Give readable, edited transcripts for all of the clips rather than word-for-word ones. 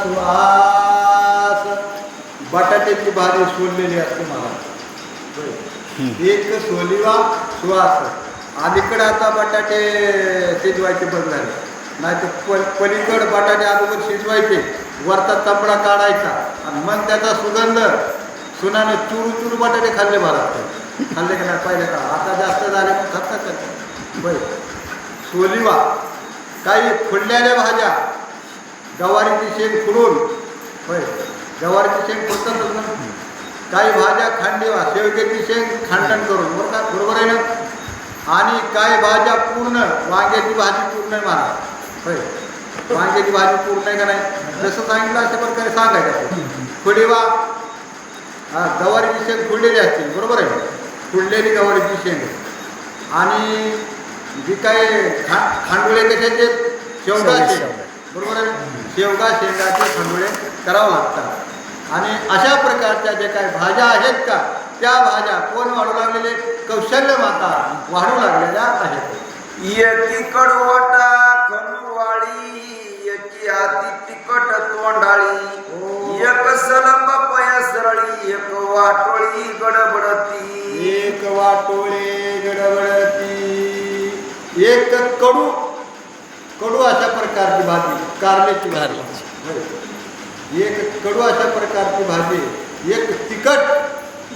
सुहास बटाट्याची भाजी सोललेली असते मला एक सोलिवा सुहास. अलीकडे आता बटाटे शिजवायचे बंद झाले, नाही तर पलीकडे बटाटे अगोदर शिजवायचे, वरचा तपडा काढायचा आणि मग त्याचा सुगंध सुनानं चुरू चुरू बटाटे खाल्ले मला खाल्ले का नाही पाहिजे का. आता जास्त झाले मग खातात होय. सोलिवा काही फुडलेल्या भाज्या, गवारीची शेंग फुडून होय, गवारीची शेंग फुडतातच ना. काही भाज्या खांडेवा, शेवग्याची शेंग खांडण करून बरोबर आहे ना. आणि काही भाज्या पूर्ण, वांग्याची भाजी पूर्ण आहे मला होय, वांग्याची भाजी पूर्ण आहे का नाही, जसं सांगितलं अशा प्रकारे सांगायचं. फुडेवा गवारीची शेंग फुडलेली असते बरोबर आहे, फुडलेली गवारीची शेंग. आणि जी काही खांडुळे कशाचे, शेवगा शेंग बरोबर आहे, शेवगा शेंगाचे खांडुळे करावं लागतात. आणि अशा प्रकारच्या ज्या काही भाज्या आहेत का, त्या भाज्या कोण वाढू लागलेले, कौशल्य माता वाढू लागलेल्या आहेत. एकी कडवटा खंडवाळी, एकी हाती तिकट तोंडाळी, एक सलंब पयसरळी, एक वाटोळी गडबडती, एक वाटोळे गडबडती. एक कडू, कडू अशा प्रकारची भाजी, कारल्याची भाजी. एक कडू अशा प्रकारची भाजी, एक तिखट,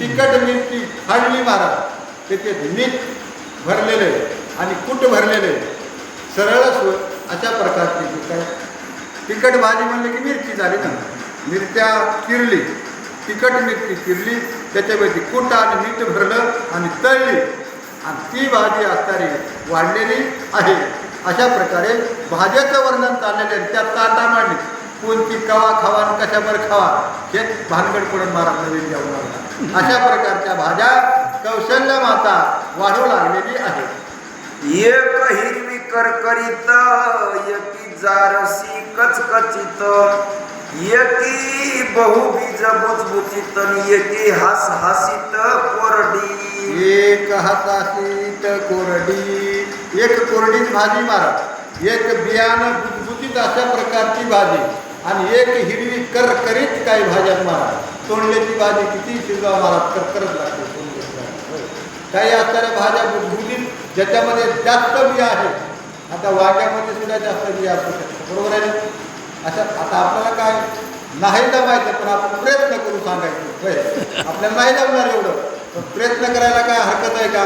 तिखट मिरची फाडली मारा, त्याचे मीठ भरलेले आणि कूट भरलेले सरळ अशा प्रकारची काय तिखट भाजी म्हणले की मिरची झाली ना. मिरच्या चिरली, तिखट मिरची चिरली, त्याच्यावरती कूट आणि मीठ भरलं आणि तळली आणि ती भाजी असणारी वाढलेली आहे. अशा प्रकारे भाज्याचं वर्णन चाललेलं आहे. त्या ताटा मांडली, कोणती कवा खावा आणि कशावर खावा हे भानगड पडून महाराज नवीन जाऊ लागला. अशा प्रकारच्या भाज्या कौशल्य माता वाढू लागलेली आहे. एक हिरवी करकरीत, एकी जारसी कचकचित, एकी बहुबीज बुचबुचित, एकी हास हासित कोरडी. एक हाताशीत कोरडी, एक कोरडीच भाजी महाराज, एक बियाणं बुचबुचीत अशा प्रकारची भाजी आणि एक हिरवी करकरीत काही भाज्या महाराज. तोंडल्याची भाजी किती शिजवा महाराज करकरच लागते. काही असणाऱ्या भाज्या बुचबुचीत ज्याच्यामध्ये जास्त बिया आहेत, आता वांग्यामध्ये सुद्धा जास्त बिया असू शकतात बरोबर आहे ना. अशा आता आपल्याला काय नाही जमायचं, पण आपण प्रयत्न करू सांगायचं होय. आपल्याला नाही जमणार एवढं, पण प्रयत्न करायला काय हरकत आहे का.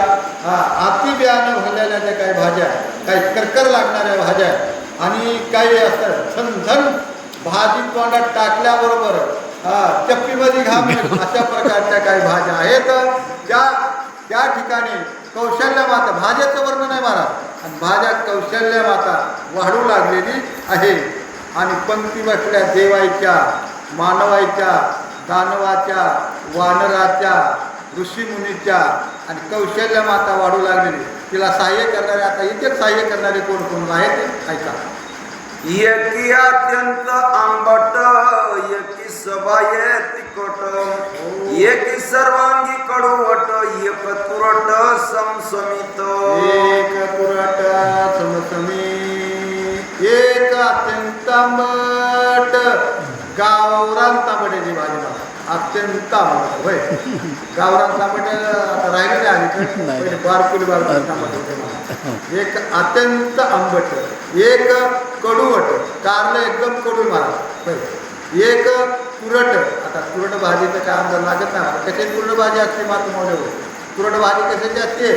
अति बियाणं भरलेल्या ज्या काही भाज्या, काही करकर लागणाऱ्या भाज्या आणि काही असतात झणझण भाजी तोंडात टाकल्याबरोबर चप्पीमध्ये घाम अशा प्रकारच्या काही भाज्या आहेत. त्या ठिकाणी कौशल्य माता, भाज्याचं वर्णन आहे महाराज, आणि भाज्या कौशल्य माता वाढू लागलेली आहे. आणि पंक्ती बसल्या देवायच्या, मानवायच्या, दानवाच्या, वानराच्या, ऋषीमुनीच्या आणि कौशल्य माता वाढू लागलेली. तिला सहाय्य करणारे, आता इथेच सहाय्य करणारे कोण कोण आहेत ऐका. एकी अत्यंत आंबट, एकी सबाये तिखट, एकी सर्वांगी कडवट, एक तुरट समसमित. एक तुरट समसमित, एक अत्यंत आंबट, गावरान तांबड्याची भाजी मला अत्यंत आंबट होय. गावरान तांबट आता राहिलेले आहे, बारकुली बारकुली तांबट होते मला. एक अत्यंत आंबट, एक कडूवट, कारलं एकदम कडू मला होय. एक तुरट, आता तुरट भाजीचं काय अंदाज लागत नाही, कशाची तुरट भाजी असते मात्र मोठे होय. तुरट भाजी कशाची असते,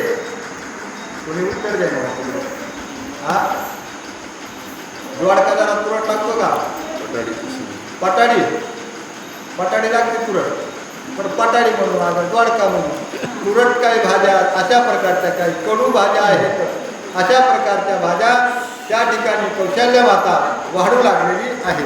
कोणी उत्तर द्या ना. हा दोडका जरा तुरट लागतो का, पटाडी, पटाडी लागते तुरट, पण पटाडी म्हणून आपण दोडका म्हणून. तुरट काही भाज्या अशा प्रकारच्या काही कडू भाज्या आहेत. अशा प्रकारच्या भाज्या त्या ठिकाणी कौशल्य माता वाढू लागलेली आहे.